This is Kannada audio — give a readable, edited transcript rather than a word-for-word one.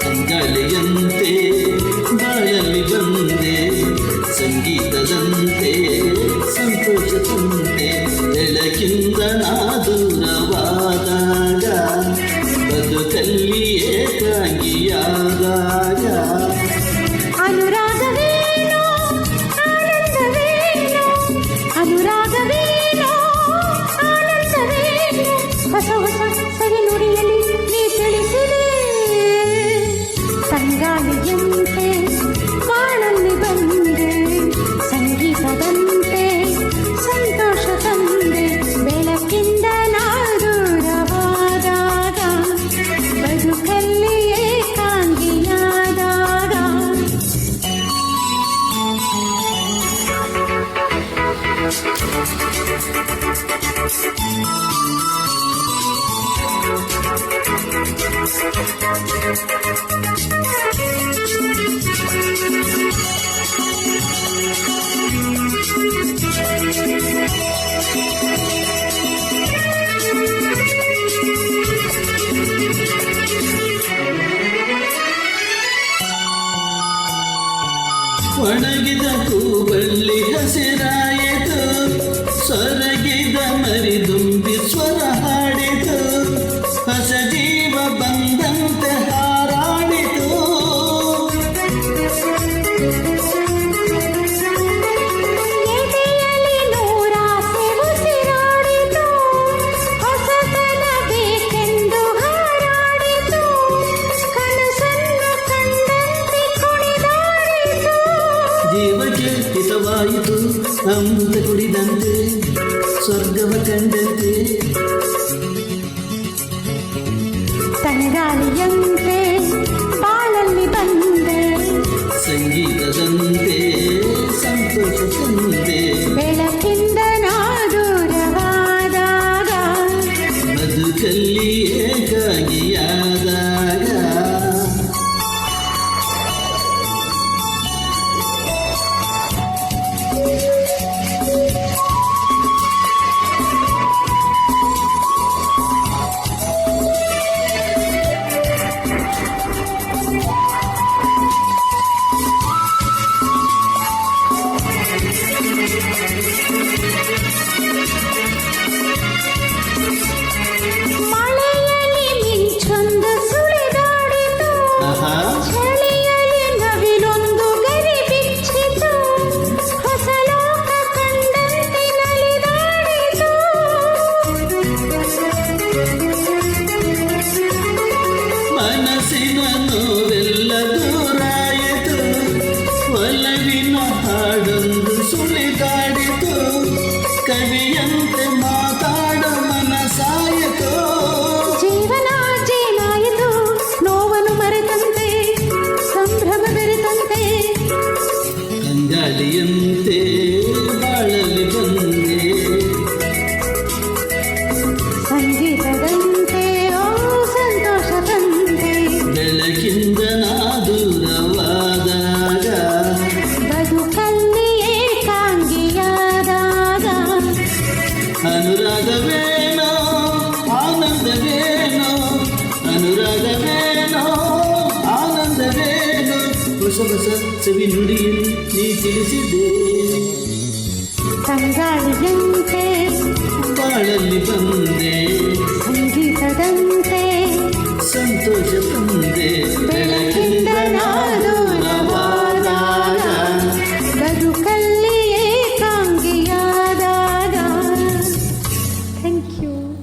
ಅಂಗಾಳಿಯಂತೆ ಬಾಳಲ್ಲಿ ಬಂದೆ, ಸಂಗೀತದಂತೆ ಸಂತೋಷ ತಂದೆ. ಬೆಳಕಿಂದ ನಾ ದೂರವಾದಾಗ, ಬದುಕಲ್ಲಿ ಏಕಾಂಗಿಯಾದಾಗ, ಅನುರಾಗವೇನೋ ಆನಂದವೇನೋ, ಅನುರಾಗವೇನೋ ಆನಂದವೇನೋ, ಹೊಸ ಹೊಸ ಸವಿ ನುಡಿಯಲ್ಲಿ ನೀ ತಿಳಿಸಿದೆ. ತಂಗಾಳಿಯಂತೆ ಬಾಳಲ್ಲಿ ಬಂದೆ, ಸಂಗೀತದಂತೆ ಸಂತೋಷ ತಂದೆ. ಬೆಳಕಿಂದ ನಾ ದೂರವಾದಾಗ, ಬದುಕಲ್ಲಿ ಏಕಾಂಗಿಯಾದಾಗ. ಒಣಗಿದ ಹೂಬಳ್ಳಿ ಹಸಿರಾಯಿತು, ಸೊರಗಿದ ಮರಿದುಂಬಿ ಸ್ವರ ಹಾಡಿತು, ಹೊಸ ಜೀವ ಬಂದಂತೆ ಹಾರಾಡಿತು. ಎದೆಯಲ್ಲಿ ನೂರಾಸೆ ಉಸಿರಾಡಿತು, ಹೊಸತನ ಬೇಕೆಂದು ಹಾರಾಡಿತು, ಕನಸನ್ನು ಕಂಡಂತೆ ಕುಣಿದಾಡಿತು. ಜೀವಕ್ಕೆ ಹಿತವಾಯಿತು ಅಮೃತ ಕುಡಿದಂತೆ, ಸ್ವರ್ಗವ ಕಂಡಂತೆ. ತಂಗಾಳಿಯಂತೆ ಬಾಳಲ್ಲಿ ಬಂದೆ, ಸಂಗೀತದಂತೆ ಸಂತೋಷ ತಂದೆ. ಬೆಳಕಿಂದ ನಾ ದೂರವಾದಾಗ, ಬದುಕಲ್ಲಿ ಏಕಾಂಗಿಯಾದಾಗ, ಮಳೆಯಲ್ಲಿ ಮಿಂಚೊಂದು ಸುಳಿದಾಡಿತು, ಚಳಿಯಲ್ಲಿ ನವಿಲೊಂದು ಗರಿ ಬಿಚ್ಚಿತು, ಹೊಸ ಲೋಕ ಕಂಡಂತೆ ನಲಿದಾಡಿತು. ಮನಸ್ಸಿನ ನೋವೆಲ್ಲ ದೂರಾಯಿತು, ಒಲವಿನ ಹಾಡೊಂದು ಸುಳಿದಾಡಿತು, ಕವಿಯಂತೆ ಮಾತಾಡ ಮನಸಾಯಿತು. ಜೀವನ ಜೇನಾಯಿತು, ನೋವನ್ನು ಮರೆತಂತೆ ಸಂಭ್ರಮ ಬೆರೆತಂತೆ. ಅಂಗಾಳಿಯಂತೆ ಬಾಳಲ್ಲಿ ಬಂದೆ, ಸಂಗೀತದಂತೆ ಓ ಸಂತೋಷ ತಂದೆ. ಬೆಳಕಿಂದ ನಾ ದೂರವಾದಾಗ, ಬದುಕಲ್ಲಿ ಏಕಾಂಗಿಯಾದಾಗ, ಅನುರಾಗವೇನೋ ಆನಂದವೇನೋ, ಅನುರಾಗವೇನೋ ಆನಂದವೇನೋ, ಹೊಸ ಹೊಸ ಸವಿ ನುಡಿಯಲ್ಲಿ ನೀ ತಿಳಿಸಿದೆ. ತಂಗಾಳಿಯಂತೆ ಬಾಳಲ್ಲಿ ಬಂದೆ,